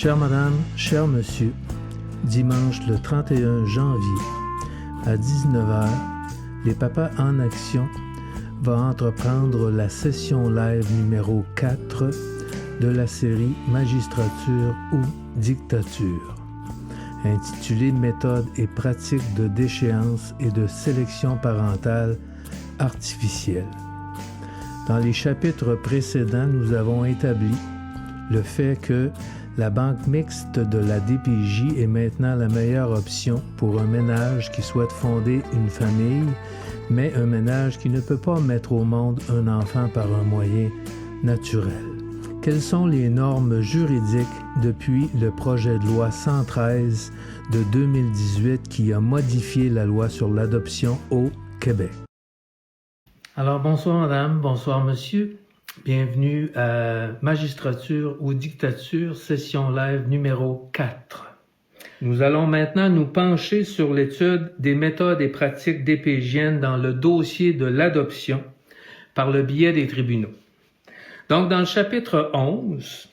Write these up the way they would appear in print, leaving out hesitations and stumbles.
Chère madame, cher monsieur, dimanche le 31 janvier, à 19h, les Papas en Action va entreprendre la session live numéro 4 de la série Magistrature ou Dictature, intitulée Méthodes et pratiques de déchéance et de sélection parentale artificielle. Dans les chapitres précédents, nous avons établi le fait que la banque mixte de la DPJ est maintenant la meilleure option pour un ménage qui souhaite fonder une famille, mais un ménage qui ne peut pas mettre au monde un enfant par un moyen naturel. Quelles sont les normes juridiques depuis le projet de loi 113 de 2018 qui a modifié la loi sur l'adoption au Québec? Alors, bonsoir madame, bonsoir monsieur. Bienvenue à Magistrature ou Dictature, session live numéro 4. Nous allons maintenant nous pencher sur l'étude des méthodes et pratiques DPJiennes dans le dossier de l'adoption par le biais des tribunaux. Donc, dans le chapitre 11,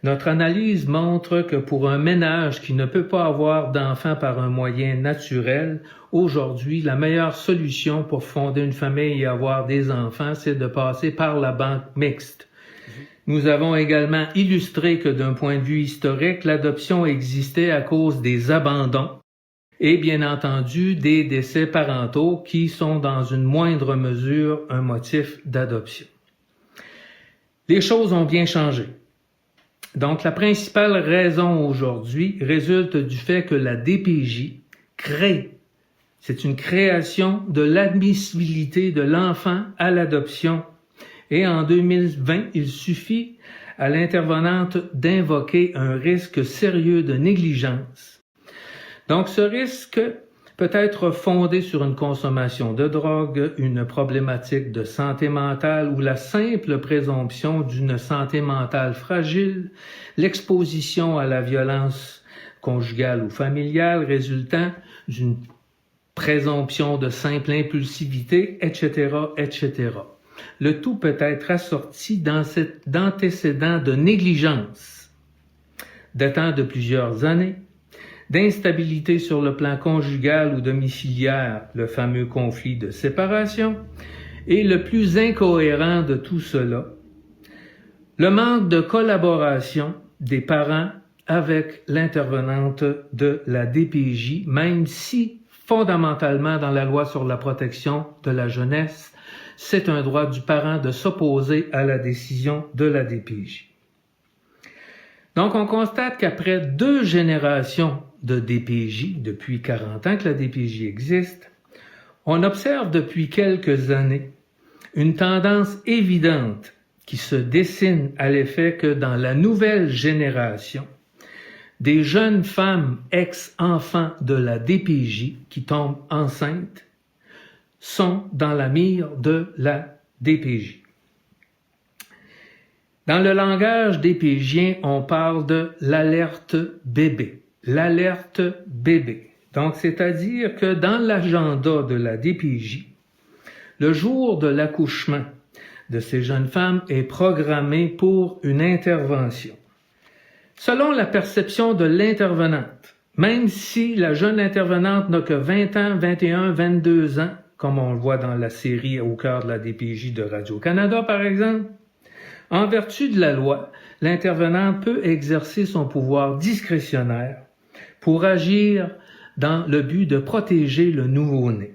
notre analyse montre que pour un ménage qui ne peut pas avoir d'enfant par un moyen naturel, aujourd'hui, la meilleure solution pour fonder une famille et avoir des enfants, c'est de passer par la banque mixte. Nous avons également illustré que d'un point de vue historique, l'adoption existait à cause des abandons et bien entendu des décès parentaux qui sont dans une moindre mesure un motif d'adoption. Les choses ont bien changé. Donc, la principale raison aujourd'hui résulte du fait que la DPJ crée, c'est une création de l'admissibilité de l'enfant à l'adoption. Et en 2020, il suffit à l'intervenante d'invoquer un risque sérieux de négligence. Donc, ce risque peut être fondé sur une consommation de drogue, une problématique de santé mentale ou la simple présomption d'une santé mentale fragile, l'exposition à la violence conjugale ou familiale résultant d'une présomption de simple impulsivité, etc., etc. Le tout peut être assorti d'antécédents de négligence datant de plusieurs années, d'instabilité sur le plan conjugal ou domiciliaire, le fameux conflit de séparation, et le plus incohérent de tout cela, le manque de collaboration des parents avec l'intervenante de la DPJ, même si, fondamentalement, dans la loi sur la protection de la jeunesse, c'est un droit du parent de s'opposer à la décision de la DPJ. Donc, on constate qu'après 2 générations de DPJ, depuis 40 ans que la DPJ existe, on observe depuis quelques années une tendance évidente qui se dessine à l'effet que dans la nouvelle génération, des jeunes femmes ex-enfants de la DPJ qui tombent enceintes sont dans la mire de la DPJ. Dans le langage DPJien, on parle de l'alerte bébé. L'alerte bébé. Donc, c'est-à-dire que dans l'agenda de la DPJ, le jour de l'accouchement de ces jeunes femmes est programmé pour une intervention. Selon la perception de l'intervenante, même si la jeune intervenante n'a que 20 ans, 21, 22 ans, comme on le voit dans la série Au cœur de la DPJ de Radio-Canada, par exemple, en vertu de la loi, l'intervenante peut exercer son pouvoir discrétionnaire pour agir dans le but de protéger le nouveau-né.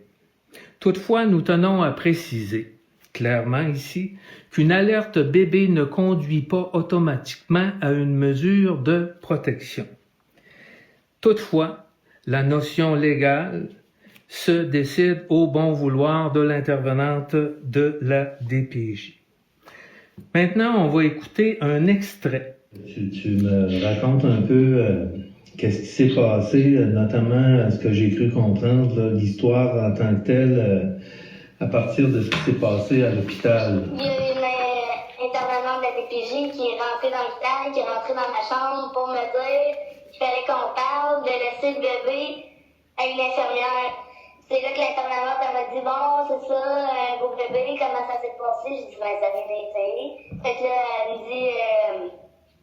Toutefois, nous tenons à préciser, clairement ici, qu'une alerte bébé ne conduit pas automatiquement à une mesure de protection. Toutefois, la notion légale se décide au bon vouloir de l'intervenante de la DPJ. Maintenant, on va écouter un extrait. Tu me racontes un peu qu'est-ce qui s'est passé, notamment à ce que j'ai cru comprendre, là, l'histoire en tant que telle, à partir de ce qui s'est passé à l'hôpital. Il y a une intervenante de la DPJ qui est rentrée dans l'hôpital, qui est rentrée dans ma chambre pour me dire qu'il fallait qu'on parle de laisser le bébé à une infirmière. C'est là que l'intervenante m'a dit, bon, c'est ça, un beau bébé, comment ça s'est passé? J'ai dit, ben, ça vient d'être. Fait que là, elle me dit,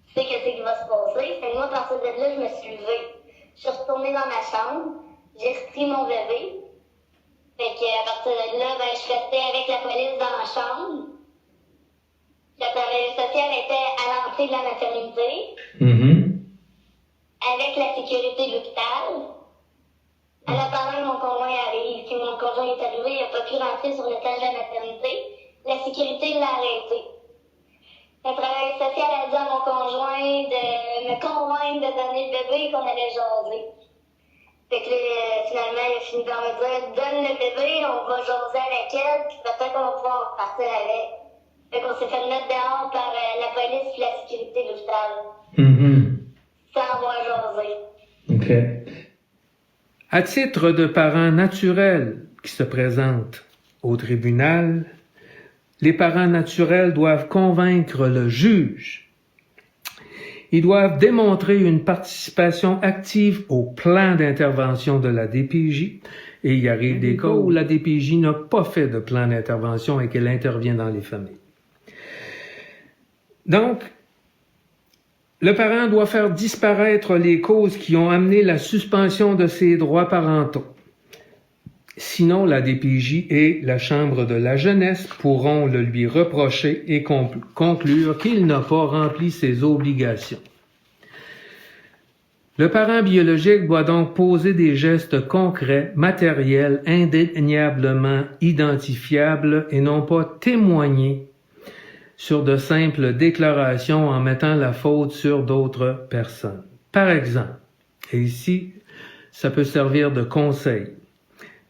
tu sais qu'est-ce qui va se passer. Fait que moi, à partir de là, je me suis levée. Je suis retournée dans ma chambre, j'ai repris mon bébé. Fait qu'à partir de là, je suis restée avec la police dans ma chambre. Le travailleur social était à l'entrée de la maternité. Avec la sécurité de l'hôpital. En attendant que mon conjoint arrive, puis mon conjoint est arrivé, il n'a pas pu rentrer sur l'étage de la maternité. La sécurité l'a arrêté. Le travailleur social a dit à mon conjoint de me convaincre de donner le bébé qu'on allait jaser. Fait que finalement, il a fini par me dire « Donne le bébé, on va jaser avec elle, puis peut-être qu'on va pouvoir repartir avec. » Fait qu'on s'est fait mettre dehors par la police et la sécurité de l'hôpital. Sans avoir jasé. OK. À titre de parents naturels qui se présentent au tribunal, les parents naturels doivent convaincre le juge. Ils doivent démontrer une participation active au plan d'intervention de la DPJ. Et il arrive des cas où la DPJ n'a pas fait de plan d'intervention et qu'elle intervient dans les familles. Donc, le parent doit faire disparaître les causes qui ont amené la suspension de ses droits parentaux. Sinon, la DPJ et la Chambre de la jeunesse pourront le lui reprocher et conclure qu'il n'a pas rempli ses obligations. Le parent biologique doit donc poser des gestes concrets, matériels, indéniablement identifiables et non pas témoigner sur de simples déclarations en mettant la faute sur d'autres personnes. Par exemple, et ici, ça peut servir de conseil,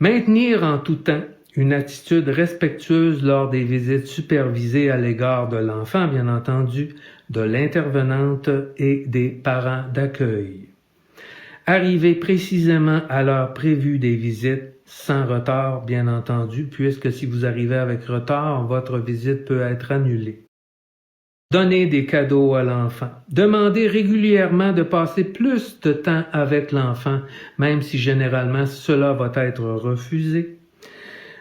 maintenir en tout temps une attitude respectueuse lors des visites supervisées à l'égard de l'enfant, bien entendu, de l'intervenante et des parents d'accueil. Arriver précisément à l'heure prévue des visites, sans retard, bien entendu, puisque si vous arrivez avec retard, votre visite peut être annulée. Donner des cadeaux à l'enfant. Demander régulièrement de passer plus de temps avec l'enfant, même si généralement cela va être refusé.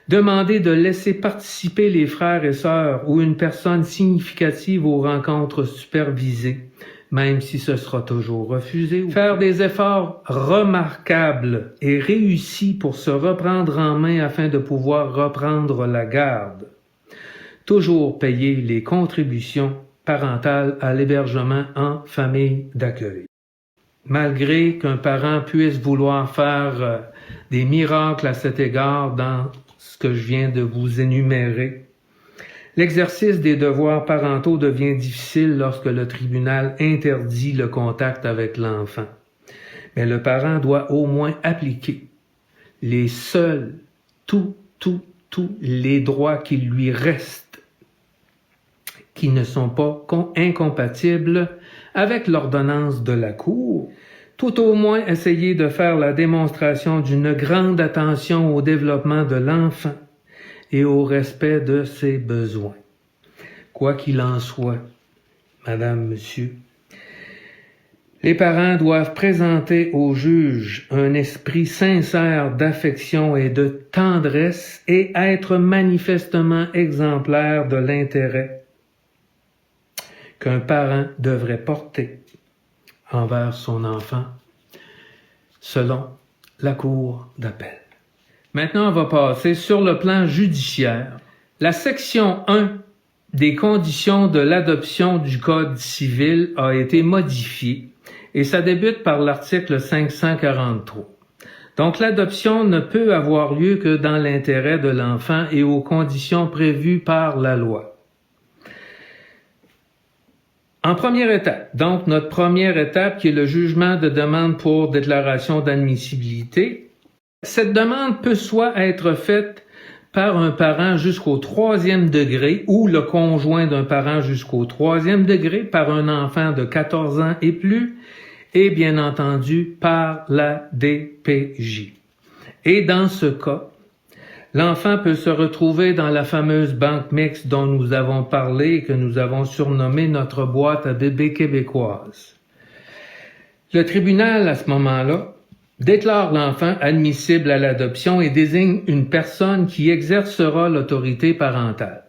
Demander de laisser participer les frères et sœurs ou une personne significative aux rencontres supervisées, même si ce sera toujours refusé. Faire des efforts remarquables et réussis pour se reprendre en main afin de pouvoir reprendre la garde. Toujours payer les contributions parentales à l'hébergement en famille d'accueil. Malgré qu'un parent puisse vouloir faire des miracles à cet égard dans ce que je viens de vous énumérer, l'exercice des devoirs parentaux devient difficile lorsque le tribunal interdit le contact avec l'enfant. Mais le parent doit au moins appliquer les seuls, tous les droits qui lui restent, qui ne sont pas incompatibles avec l'ordonnance de la Cour, tout au moins essayer de faire la démonstration d'une grande attention au développement de l'enfant et au respect de ses besoins. Quoi qu'il en soit, Madame, Monsieur, les parents doivent présenter au juge un esprit sincère d'affection et de tendresse et être manifestement exemplaire de l'intérêt qu'un parent devrait porter envers son enfant, selon la Cour d'appel. Maintenant, on va passer sur le plan judiciaire. La section 1 des conditions de l'adoption du Code civil a été modifiée et ça débute par l'article 543. Donc, l'adoption ne peut avoir lieu que dans l'intérêt de l'enfant et aux conditions prévues par la loi. En première étape, donc notre première étape qui est le jugement de demande pour déclaration d'admissibilité, cette demande peut soit être faite par un parent jusqu'au 3e degré ou le conjoint d'un parent jusqu'au 3e degré, par un enfant de 14 ans et plus, et bien entendu par la DPJ. Et dans ce cas, l'enfant peut se retrouver dans la fameuse banque mixte dont nous avons parlé et que nous avons surnommée notre boîte à bébés québécoise. Le tribunal, à ce moment-là, déclare l'enfant admissible à l'adoption et désigne une personne qui exercera l'autorité parentale.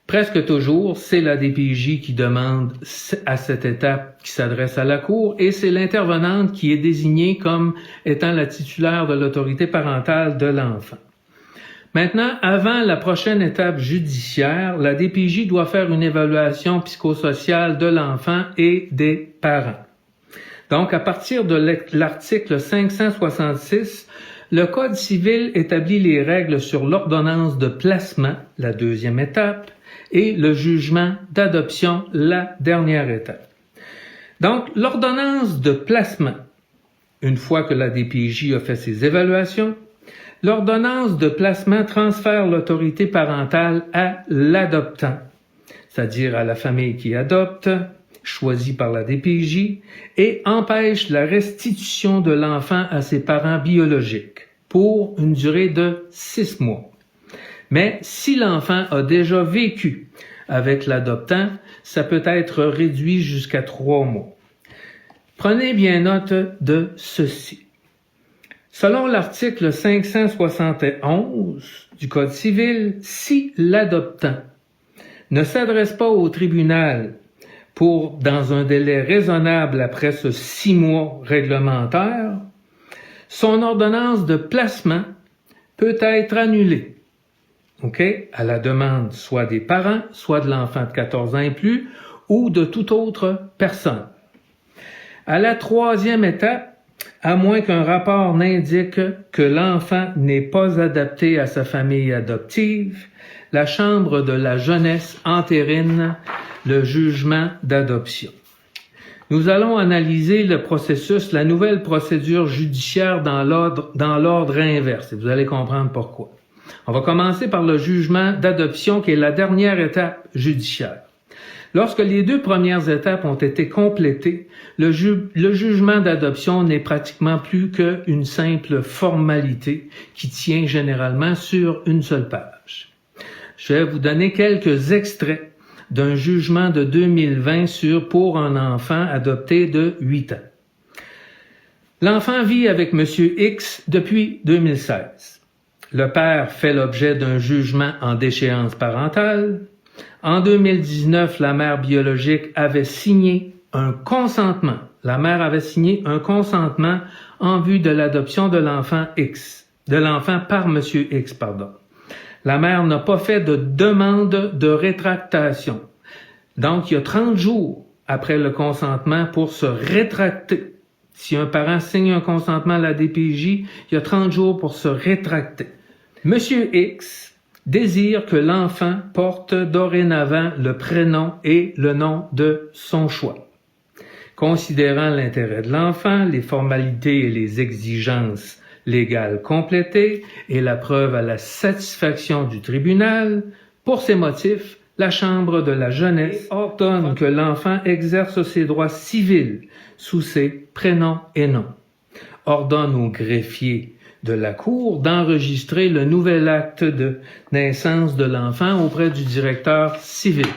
Presque toujours, c'est la DPJ qui demande à cette étape qui s'adresse à la Cour et c'est l'intervenante qui est désignée comme étant la titulaire de l'autorité parentale de l'enfant. Maintenant, avant la prochaine étape judiciaire, la DPJ doit faire une évaluation psychosociale de l'enfant et des parents. Donc, à partir de l'article 566, le Code civil établit les règles sur l'ordonnance de placement, la deuxième étape, et le jugement d'adoption, la dernière étape. Donc, l'ordonnance de placement, une fois que la DPJ a fait ses évaluations, l'ordonnance de placement transfère l'autorité parentale à l'adoptant, c'est-à-dire à la famille qui adopte, choisie par la DPJ, et empêche la restitution de l'enfant à ses parents biologiques pour une durée de 6 mois. Mais si l'enfant a déjà vécu avec l'adoptant, ça peut être réduit jusqu'à 3 mois. Prenez bien note de ceci. Selon l'article 571 du Code civil, si l'adoptant ne s'adresse pas au tribunal dans un délai raisonnable après ce 6 mois réglementaire, son ordonnance de placement peut être annulée. À la demande soit des parents, soit de l'enfant de 14 ans et plus, ou de toute autre personne. À la troisième étape, à moins qu'un rapport n'indique que l'enfant n'est pas adapté à sa famille adoptive, la Chambre de la jeunesse entérine le jugement d'adoption. Nous allons analyser le processus, la nouvelle procédure judiciaire dans l'ordre inverse, et vous allez comprendre pourquoi. On va commencer par le jugement d'adoption qui est la dernière étape judiciaire. Lorsque les 2 premières étapes ont été complétées, le jugement d'adoption n'est pratiquement plus qu'une simple formalité qui tient généralement sur une seule page. Je vais vous donner quelques extraits d'un jugement de 2020 pour un enfant adopté de 8 ans. L'enfant vit avec M. X depuis 2016. Le père fait l'objet d'un jugement en déchéance parentale. En 2019, la mère biologique avait signé un consentement. La mère avait signé un consentement en vue de l'adoption de l'enfant par M. X, pardon. La mère n'a pas fait de demande de rétractation. Donc, il y a 30 jours après le consentement pour se rétracter. Si un parent signe un consentement à la DPJ, il y a 30 jours pour se rétracter. Monsieur X désire que l'enfant porte dorénavant le prénom et le nom de son choix. Considérant l'intérêt de l'enfant, les formalités et les exigences légales complétées et la preuve à la satisfaction du tribunal, pour ces motifs, la Chambre de la jeunesse ordonne que l'enfant exerce ses droits civils sous ses prénoms et noms. Ordonne au greffier de la Cour d'enregistrer le nouvel acte de naissance de l'enfant auprès du directeur civil.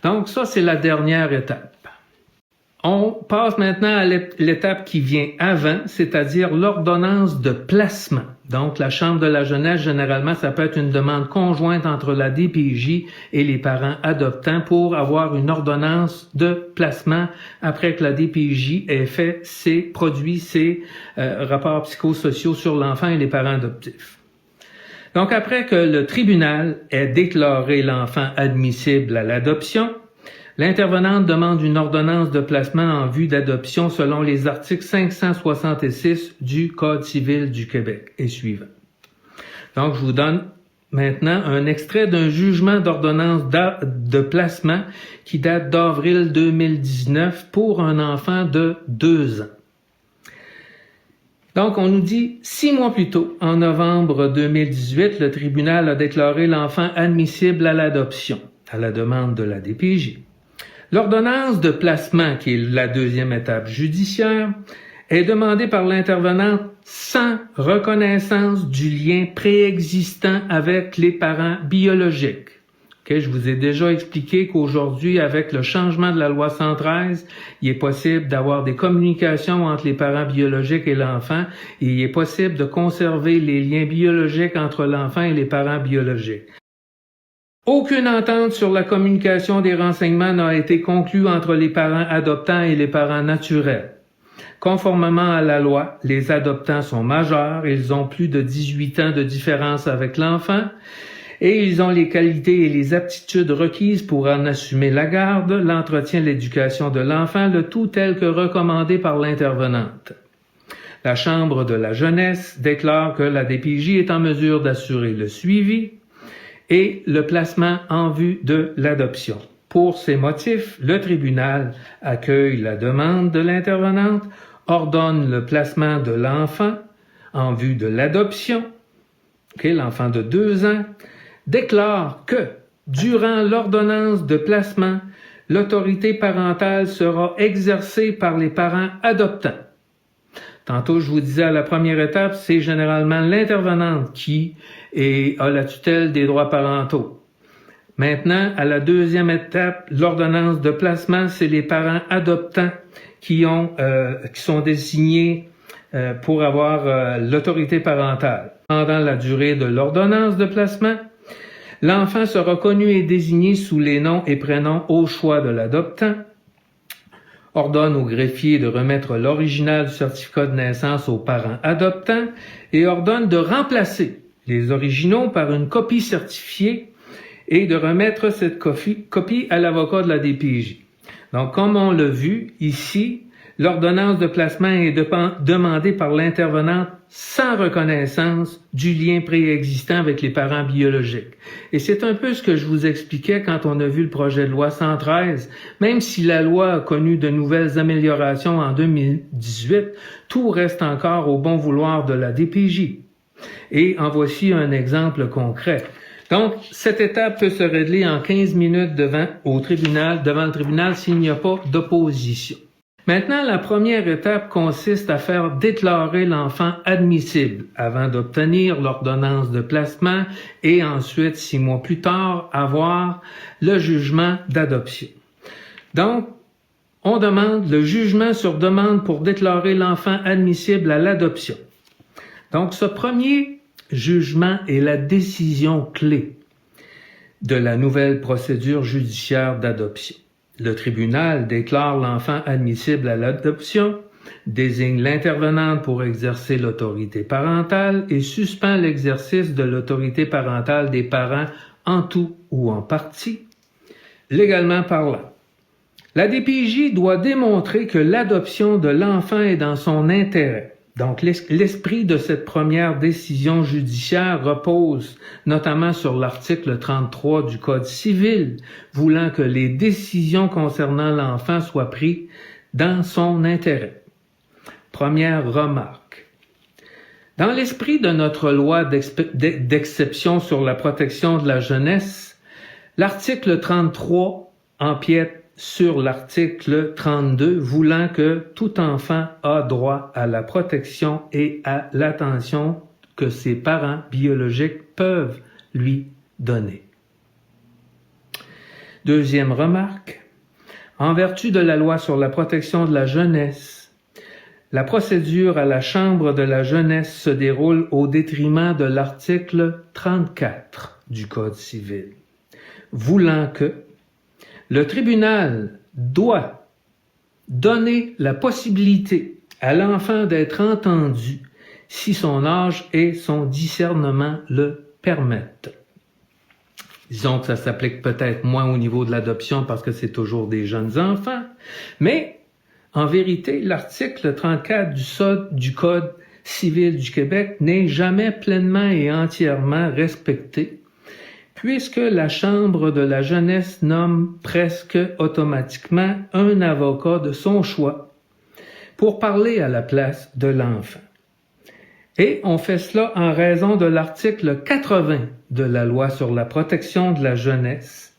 Donc ça, c'est la dernière étape. On passe maintenant à l'étape qui vient avant, c'est-à-dire l'ordonnance de placement. Donc, la Chambre de la jeunesse, généralement, ça peut être une demande conjointe entre la DPJ et les parents adoptants pour avoir une ordonnance de placement après que la DPJ ait produit ses rapports psychosociaux sur l'enfant et les parents adoptifs. Donc, après que le tribunal ait déclaré l'enfant admissible à l'adoption, l'intervenante demande une ordonnance de placement en vue d'adoption selon les articles 566 du Code civil du Québec et suivant. Donc, je vous donne maintenant un extrait d'un jugement d'ordonnance de placement qui date d'avril 2019 pour un enfant de 2 ans. Donc, on nous dit 6 mois plus tôt, en novembre 2018, le tribunal a déclaré l'enfant admissible à l'adoption, à la demande de la DPJ. L'ordonnance de placement, qui est la deuxième étape judiciaire, est demandée par l'intervenante sans reconnaissance du lien préexistant avec les parents biologiques. Je vous ai déjà expliqué qu'aujourd'hui, avec le changement de la loi 113, il est possible d'avoir des communications entre les parents biologiques et l'enfant et il est possible de conserver les liens biologiques entre l'enfant et les parents biologiques. Aucune entente sur la communication des renseignements n'a été conclue entre les parents adoptants et les parents naturels. Conformément à la loi, les adoptants sont majeurs, ils ont plus de 18 ans de différence avec l'enfant et ils ont les qualités et les aptitudes requises pour en assumer la garde, l'entretien, l'éducation de l'enfant, le tout tel que recommandé par l'intervenante. La Chambre de la jeunesse déclare que la DPJ est en mesure d'assurer le suivi et le placement en vue de l'adoption. Pour ces motifs, le tribunal accueille la demande de l'intervenante, ordonne le placement de l'enfant en vue de l'adoption, l'enfant de 2 ans, déclare que, durant l'ordonnance de placement, l'autorité parentale sera exercée par les parents adoptants. Tantôt, je vous disais à la première étape, c'est généralement l'intervenante qui a la tutelle des droits parentaux. Maintenant, à la deuxième étape, l'ordonnance de placement, c'est les parents adoptants qui sont désignés pour avoir l'autorité parentale. Pendant la durée de l'ordonnance de placement, l'enfant sera connu et désigné sous les noms et prénoms au choix de l'adoptant, ordonne au greffier de remettre l'original du certificat de naissance aux parents adoptants et ordonne de remplacer les originaux par une copie certifiée et de remettre cette copie à l'avocat de la DPJ. Donc, comme on l'a vu ici, l'ordonnance de placement est demandée par l'intervenante sans reconnaissance du lien préexistant avec les parents biologiques. Et c'est un peu ce que je vous expliquais quand on a vu le projet de loi 113. Même si la loi a connu de nouvelles améliorations en 2018, tout reste encore au bon vouloir de la DPJ. Et en voici un exemple concret. Donc, cette étape peut se régler en 15 minutes devant le tribunal s'il n'y a pas d'opposition. Maintenant, la première étape consiste à faire déclarer l'enfant admissible avant d'obtenir l'ordonnance de placement et ensuite, 6 mois plus tard, avoir le jugement d'adoption. Donc, on demande le jugement sur demande pour déclarer l'enfant admissible à l'adoption. Donc, ce premier jugement est la décision clé de la nouvelle procédure judiciaire d'adoption. Le tribunal déclare l'enfant admissible à l'adoption, désigne l'intervenante pour exercer l'autorité parentale et suspend l'exercice de l'autorité parentale des parents en tout ou en partie, légalement parlant. La DPJ doit démontrer que l'adoption de l'enfant est dans son intérêt. Donc, l'esprit de cette première décision judiciaire repose notamment sur l'article 33 du Code civil, voulant que les décisions concernant l'enfant soient prises dans son intérêt. Première remarque. Dans l'esprit de notre loi d'exception sur la protection de la jeunesse, l'article 33 empiète sur l'article 32, voulant que tout enfant a droit à la protection et à l'attention que ses parents biologiques peuvent lui donner. Deuxième remarque, en vertu de la loi sur la protection de la jeunesse, la procédure à la Chambre de la jeunesse se déroule au détriment de l'article 34 du Code civil, voulant que le tribunal doit donner la possibilité à l'enfant d'être entendu si son âge et son discernement le permettent. Disons que ça s'applique peut-être moins au niveau de l'adoption parce que c'est toujours des jeunes enfants, mais en vérité, l'article 34 du Code civil du Québec n'est jamais pleinement et entièrement respecté, puisque la Chambre de la jeunesse nomme presque automatiquement un avocat de son choix pour parler à la place de l'enfant. Et on fait cela en raison de l'article 80 de la loi sur la protection de la jeunesse.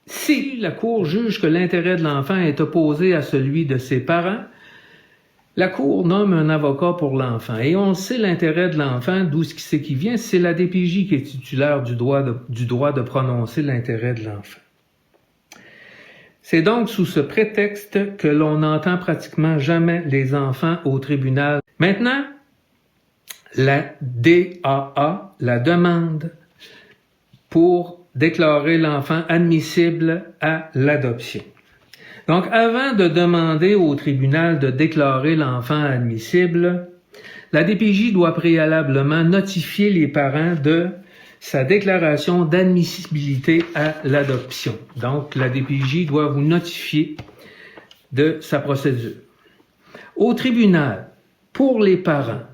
Si la Cour juge que l'intérêt de l'enfant est opposé à celui de ses parents, la Cour nomme un avocat pour l'enfant. Et on sait l'intérêt de l'enfant, d'où c'est qui vient, c'est la DPJ qui est titulaire du droit de prononcer l'intérêt de l'enfant. C'est donc sous ce prétexte que l'on n'entend pratiquement jamais les enfants au tribunal. Maintenant, la DAA, la demande pour déclarer l'enfant admissible à l'adoption. Donc, avant de demander au tribunal de déclarer l'enfant admissible, la DPJ doit préalablement notifier les parents de sa déclaration d'admissibilité à l'adoption. Donc, la DPJ doit vous notifier de sa procédure. Au tribunal, pour les parents,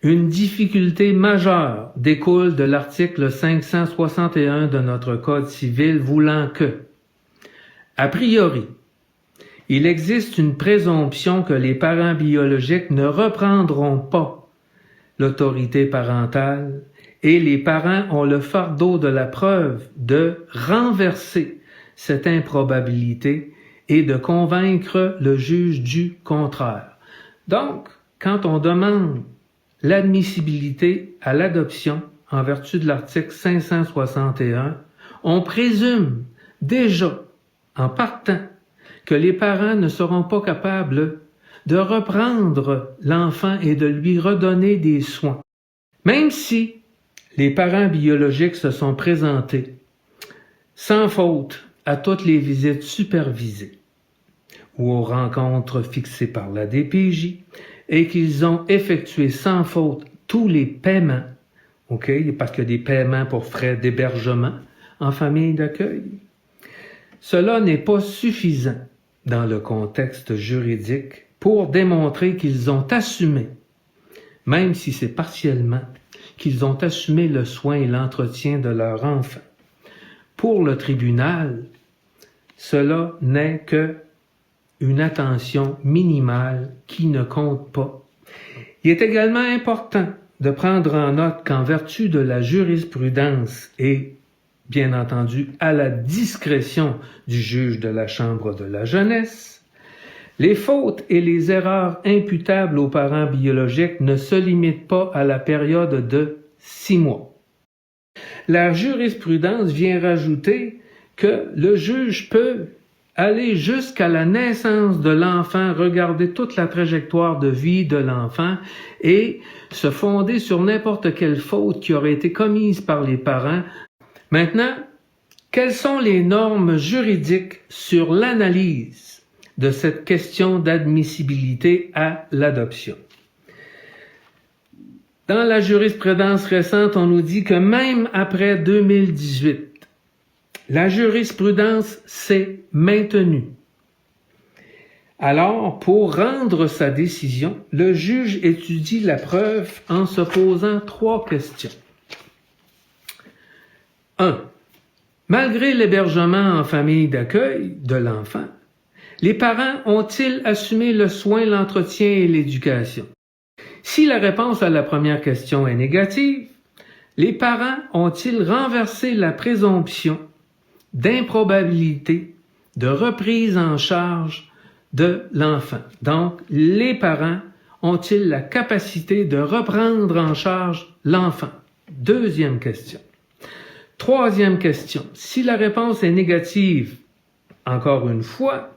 une difficulté majeure découle de l'article 561 de notre Code civil voulant que, a priori, il existe une présomption que les parents biologiques ne reprendront pas l'autorité parentale et les parents ont le fardeau de la preuve de renverser cette improbabilité et de convaincre le juge du contraire. Donc, quand on demande l'admissibilité à l'adoption en vertu de l'article 561, on présume déjà, en partant, que les parents ne seront pas capables de reprendre l'enfant et de lui redonner des soins. Même si les parents biologiques se sont présentés sans faute à toutes les visites supervisées ou aux rencontres fixées par la DPJ et qu'ils ont effectué sans faute tous les paiements, parce qu'il y a des paiements pour frais d'hébergement en famille d'accueil. Cela n'est pas suffisant dans le contexte juridique pour démontrer qu'ils ont assumé, même si c'est partiellement, qu'ils ont assumé le soin et l'entretien de leur enfant. Pour le tribunal, cela n'est que une attention minimale qui ne compte pas. Il est également important de prendre en note qu'en vertu de la jurisprudence et, bien entendu, à la discrétion du juge de la Chambre de la jeunesse, les fautes et les erreurs imputables aux parents biologiques ne se limitent pas à la période de 6 mois. La jurisprudence vient rajouter que le juge peut aller jusqu'à la naissance de l'enfant, regarder toute la trajectoire de vie de l'enfant et se fonder sur n'importe quelle faute qui aurait été commise par les parents. Maintenant, quelles sont les normes juridiques sur l'analyse de cette question d'admissibilité à l'adoption? Dans la jurisprudence récente, on nous dit que même après 2018, la jurisprudence s'est maintenue. Alors, pour rendre sa décision, le juge étudie la preuve en se posant 3 questions. 1. Malgré l'hébergement en famille d'accueil de l'enfant, les parents ont-ils assumé le soin, l'entretien et l'éducation? Si la réponse à la première question est négative, les parents ont-ils renversé la présomption d'improbabilité de reprise en charge de l'enfant? Donc, les parents ont-ils la capacité de reprendre en charge l'enfant? Deuxième question. Troisième question. Si la réponse est négative, encore une fois,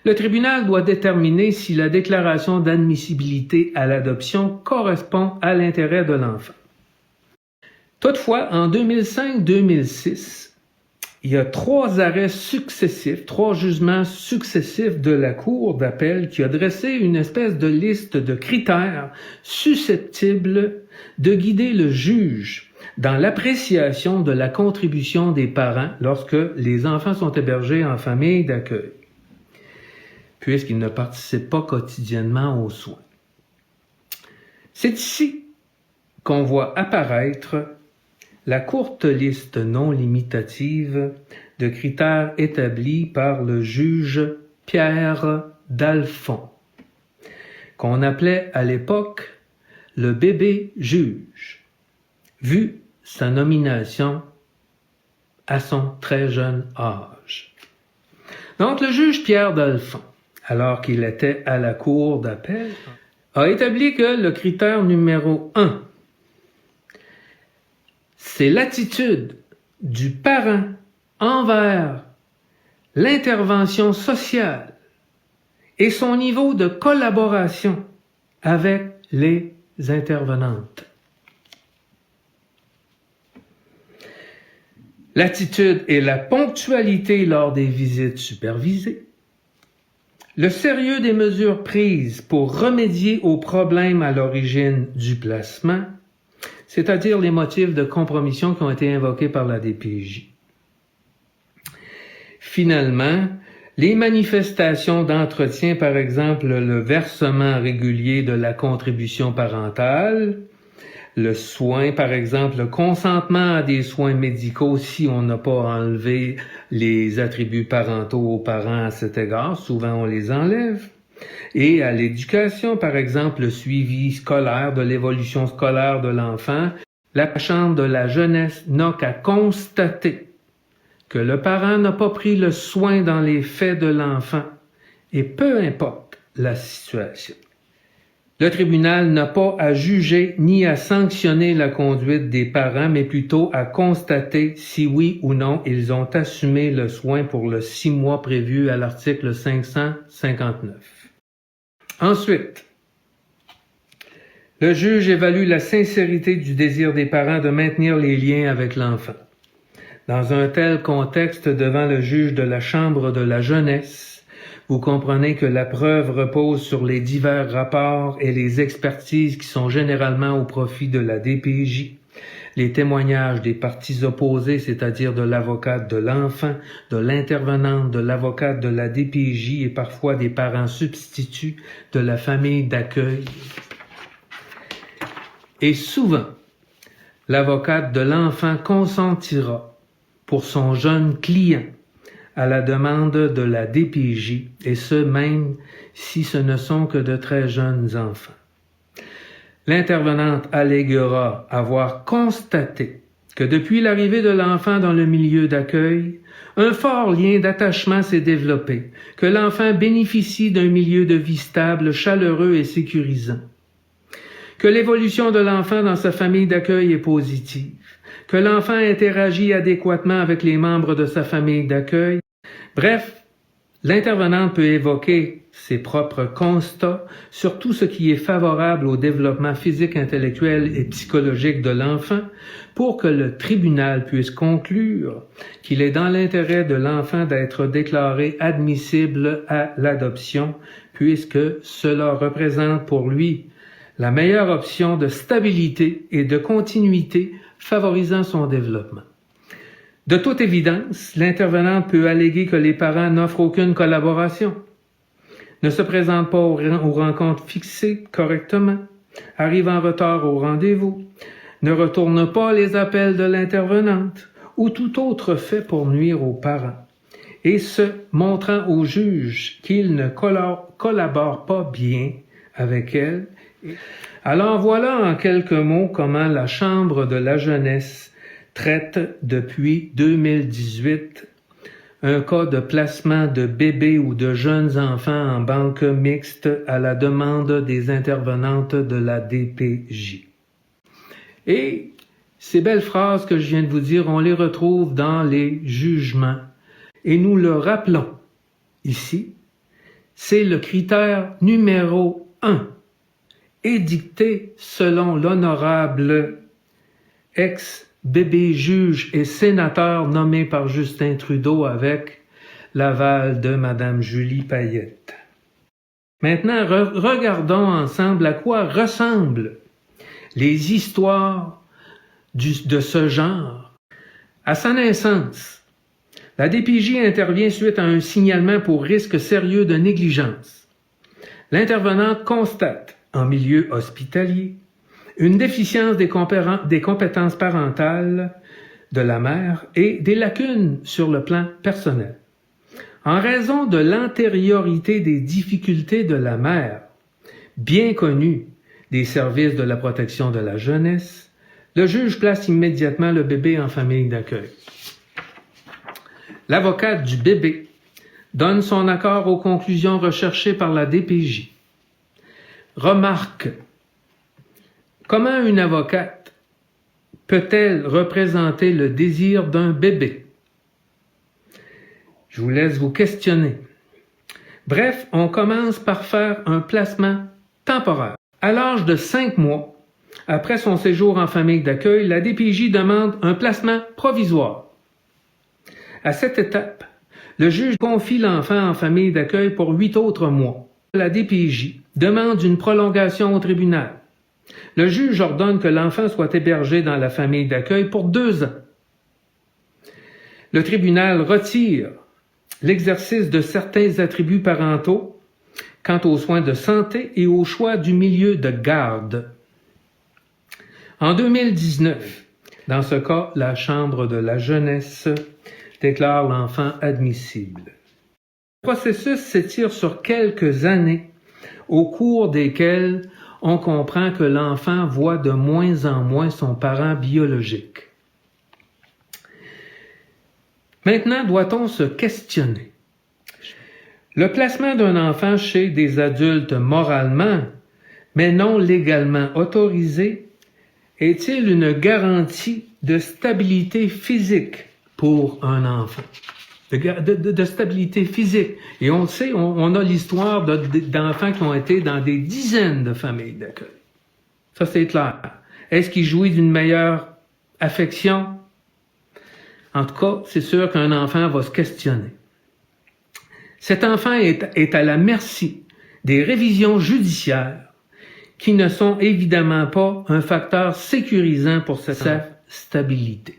le tribunal doit déterminer si la déclaration d'admissibilité à l'adoption correspond à l'intérêt de l'enfant. Toutefois, en 2005-2006, il y a 3 arrêts successifs, 3 jugements successifs de la Cour d'appel qui a dressé une espèce de liste de critères susceptibles de guider le juge dans l'appréciation de la contribution des parents lorsque les enfants sont hébergés en famille d'accueil, puisqu'ils ne participent pas quotidiennement aux soins. C'est ici qu'on voit apparaître la courte liste non limitative de critères établis par le juge Pierre Dalphond, qu'on appelait à l'époque le bébé juge, vu sa nomination à son très jeune âge. Donc le juge Pierre Dalphond, alors qu'il était à la cour d'appel, a établi que le critère numéro 1, c'est l'attitude du parent envers l'intervention sociale et son niveau de collaboration avec les intervenantes. l'attitude et la ponctualité lors des visites supervisées, le sérieux des mesures prises pour remédier aux problèmes à l'origine du placement, c'est-à-dire les motifs de compromission qui ont été invoqués par la DPJ. Finalement, les manifestations d'entretien, par exemple le versement régulier de la contribution parentale, le soin, par exemple, le consentement à des soins médicaux si on n'a pas enlevé les attributs parentaux aux parents à cet égard, souvent on les enlève. Et à l'éducation, par exemple, le suivi scolaire de l'évolution scolaire de l'enfant, la Chambre de la jeunesse n'a qu'à constater que le parent n'a pas pris le soin dans les faits de l'enfant, et peu importe la situation. Le tribunal n'a pas à juger ni à sanctionner la conduite des parents, mais plutôt à constater si oui ou non ils ont assumé le soin pour le 6 mois prévu à l'article 559. Ensuite, le juge évalue la sincérité du désir des parents de maintenir les liens avec l'enfant. Dans un tel contexte, devant le juge de la Chambre de la jeunesse, vous comprenez que la preuve repose sur les divers rapports et les expertises qui sont généralement au profit de la DPJ, les témoignages des parties opposées, c'est-à-dire de l'avocate de l'enfant, de l'intervenante, de l'avocate de la DPJ et parfois des parents substituts de la famille d'accueil. Et souvent, l'avocate de l'enfant consentira pour son jeune client à la demande de la DPJ, et ce même si ce ne sont que de très jeunes enfants. L'intervenante alléguera avoir constaté que depuis l'arrivée de l'enfant dans le milieu d'accueil, un fort lien d'attachement s'est développé, que l'enfant bénéficie d'un milieu de vie stable, chaleureux et sécurisant, que l'évolution de l'enfant dans sa famille d'accueil est positive, que l'enfant interagit adéquatement avec les membres de sa famille d'accueil. Bref, l'intervenante peut évoquer ses propres constats sur tout ce qui est favorable au développement physique, intellectuel et psychologique de l'enfant pour que le tribunal puisse conclure qu'il est dans l'intérêt de l'enfant d'être déclaré admissible à l'adoption puisque cela représente pour lui la meilleure option de stabilité et de continuité favorisant son développement. De toute évidence, l'intervenante peut alléguer que les parents n'offrent aucune collaboration, ne se présentent pas aux rencontres fixées correctement, arrivent en retard au rendez-vous, ne retournent pas les appels de l'intervenante ou tout autre fait pour nuire aux parents, et se montrant au juge qu'ils ne collaborent pas bien avec elle. Alors voilà en quelques mots comment la Chambre de la jeunesse traite depuis 2018 un cas de placement de bébés ou de jeunes enfants en banque mixte à la demande des intervenantes de la DPJ. Et ces belles phrases que je viens de vous dire, on les retrouve dans les jugements. Et nous le rappelons ici, c'est le critère numéro 1, édicté selon l'honorable ex-bébé juge et sénateur nommé par Justin Trudeau avec l'aval de Madame Julie Payette. Maintenant, regardons ensemble à quoi ressemblent les histoires de ce genre. À sa naissance, la DPJ intervient suite à un signalement pour risque sérieux de négligence. L'intervenante constate, en milieu hospitalier, une déficience des compétences parentales de la mère et des lacunes sur le plan personnel. En raison de l'antériorité des difficultés de la mère, bien connue des services de la protection de la jeunesse, le juge place immédiatement le bébé en famille d'accueil. L'avocate du bébé donne son accord aux conclusions recherchées par la DPJ. Remarque: comment une avocate peut-elle représenter le désir d'un bébé? Je vous laisse vous questionner. Bref, on commence par faire un placement temporaire. À l'âge de 5 mois, après son séjour en famille d'accueil, la DPJ demande un placement provisoire. À cette étape, le juge confie l'enfant en famille d'accueil pour 8 autres mois. La DPJ demande une prolongation au tribunal. Le juge ordonne que l'enfant soit hébergé dans la famille d'accueil pour 2 ans. Le tribunal retire l'exercice de certains attributs parentaux quant aux soins de santé et au choix du milieu de garde. En 2019, dans ce cas, la Chambre de la jeunesse déclare l'enfant admissible. Le processus s'étire sur quelques années, au cours desquelles on comprend que l'enfant voit de moins en moins son parent biologique. Maintenant, doit-on se questionner? Le placement d'un enfant chez des adultes moralement, mais non légalement autorisés, est-il une garantie de stabilité physique pour un enfant? De stabilité physique. Et on le sait, on a l'histoire d'enfants qui ont été dans des dizaines de familles d'accueil. Ça, c'est clair. Est-ce qu'ils jouissent d'une meilleure affection? En tout cas, c'est sûr qu'un enfant va se questionner. Cet enfant est à la merci des révisions judiciaires qui ne sont évidemment pas un facteur sécurisant pour sa stabilité.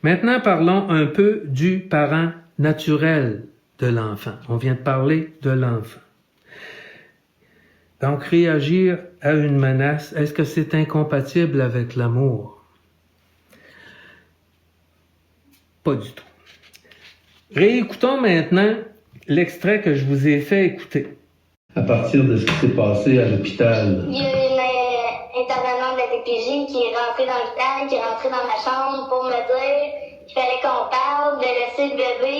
Maintenant, parlons un peu du parent naturel de l'enfant. On vient de parler de l'enfant. Donc, réagir à une menace, est-ce que c'est incompatible avec l'amour? Pas du tout. Réécoutons maintenant l'extrait que je vous ai fait écouter. À partir de ce qui s'est passé à l'hôpital. Il y a une intervenante de la DPJ qui est rentrée dans l'hôpital, qui est rentrée dans ma chambre pour me dire qu'il fallait qu'on parle de laisser le bébé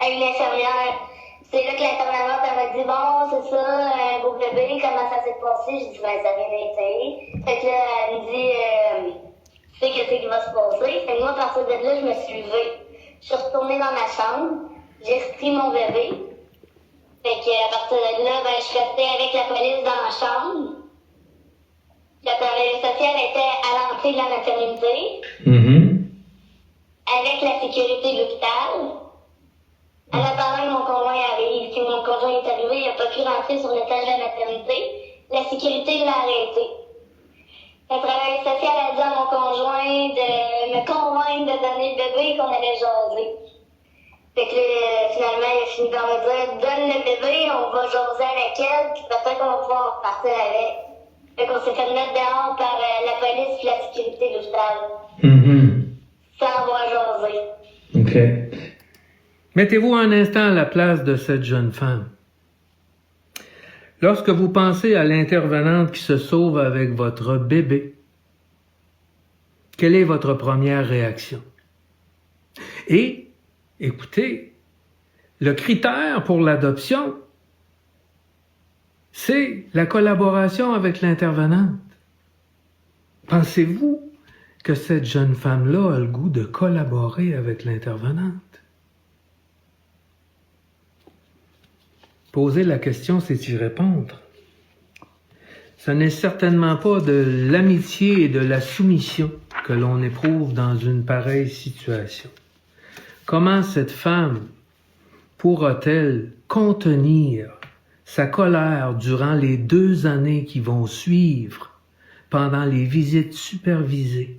à une infirmière. C'est là que l'intervenante m'a dit « Bon, c'est ça, un beau bébé, comment ça s'est passé? » J'ai dit « Ben, ça vient d'être. » Fait que là, elle me dit « Tu sais qu'est-ce qui va se passer? » Fait que moi, à partir de là, je me suis levée. Je suis retournée dans ma chambre, j'ai repris mon bébé. Fait que à partir de là, ben, je suis restée avec la police dans ma chambre. La police sociale était à l'entrée de la maternité. Avec la sécurité de l'hôpital. En attendant que mon conjoint arrive. Quand mon conjoint est arrivé, il n'a pas pu rentrer sur l'étage de la maternité. La sécurité l'a arrêté. Le travail social a dit à mon conjoint de me convaincre de donner le bébé qu'on allait jaser. Fait que finalement, il a fini par me dire « Donne le bébé, on va jaser avec elle, puis peut-être qu'on va pouvoir repartir avec. » Fait qu'on s'est fait mettre dehors par la police et la sécurité de l'hôpital. Sans avoir jasé. OK. Mettez-vous un instant à la place de cette jeune femme. Lorsque vous pensez à l'intervenante qui se sauve avec votre bébé, quelle est votre première réaction? Et, écoutez, le critère pour l'adoption, c'est la collaboration avec l'intervenante. Pensez-vous que cette jeune femme-là a le goût de collaborer avec l'intervenante? Poser la question, c'est y répondre. Ce n'est certainement pas de l'amitié et de la soumission que l'on éprouve dans une pareille situation. Comment cette femme pourra-t-elle contenir sa colère durant les 2 années qui vont suivre pendant les visites supervisées?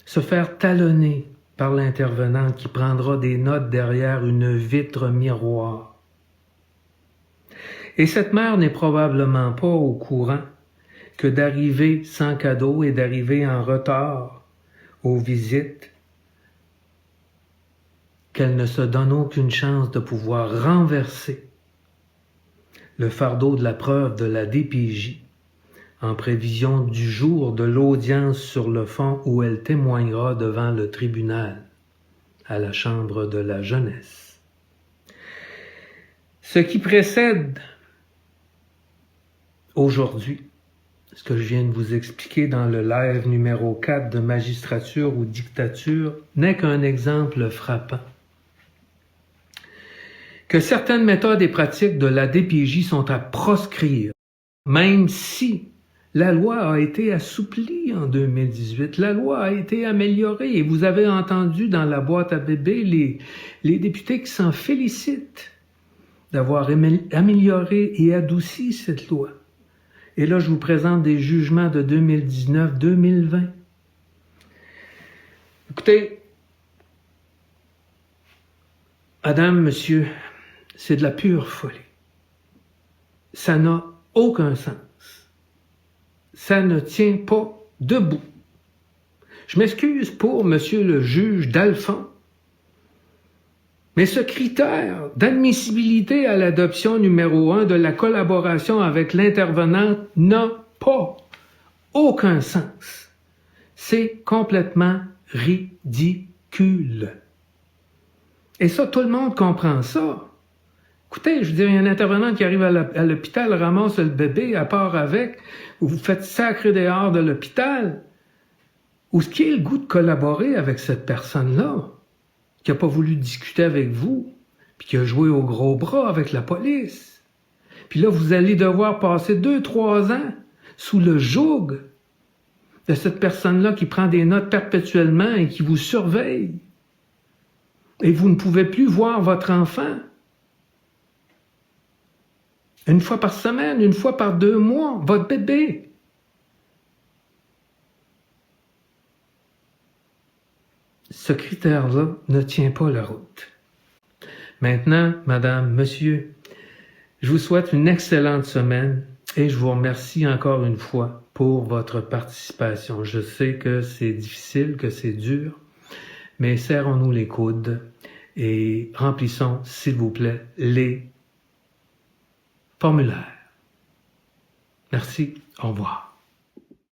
Se faire talonner par l'intervenant qui prendra des notes derrière une vitre miroir. Et cette mère n'est probablement pas au courant que d'arriver sans cadeau et d'arriver en retard aux visites, qu'elle ne se donne aucune chance de pouvoir renverser le fardeau de la preuve de la DPJ en prévision du jour de l'audience sur le fond où elle témoignera devant le tribunal à la Chambre de la jeunesse. Ce qui précède aujourd'hui, ce que je viens de vous expliquer dans le live numéro 4 de Magistrature ou Dictature, n'est qu'un exemple frappant. Que certaines méthodes et pratiques de la DPJ sont à proscrire, même si La loi a été assouplie en 2018. La loi a été améliorée. Et vous avez entendu dans la boîte à bébés les députés qui s'en félicitent d'avoir amélioré et adouci cette loi. Et là, je vous présente des jugements de 2019-2020. Écoutez, madame, monsieur, c'est de la pure folie. Ça n'a aucun sens. Ça ne tient pas debout. Je m'excuse pour monsieur le juge Dalphond, mais ce critère d'admissibilité à l'adoption numéro 1 de la collaboration avec l'intervenante n'a pas aucun sens. C'est complètement ridicule. Et ça, tout le monde comprend ça. Écoutez, je veux dire, il y a un intervenant qui arrive à l'hôpital, ramasse le bébé, à part avec, ou vous faites sacrer dehors de l'hôpital. Ou ce qui est le goût de collaborer avec cette personne-là, qui n'a pas voulu discuter avec vous, puis qui a joué au gros bras avec la police. Puis là, vous allez devoir passer 2-3 ans sous le joug de cette personne-là qui prend des notes perpétuellement et qui vous surveille. Et vous ne pouvez plus voir votre enfant. Une fois par semaine, une fois par 2 mois, votre bébé. Ce critère-là ne tient pas la route. Maintenant, madame, monsieur, je vous souhaite une excellente semaine et je vous remercie encore une fois pour votre participation. Je sais que c'est difficile, que c'est dur, mais serrons-nous les coudes et remplissons, s'il vous plaît, les formulaires. Merci, au revoir.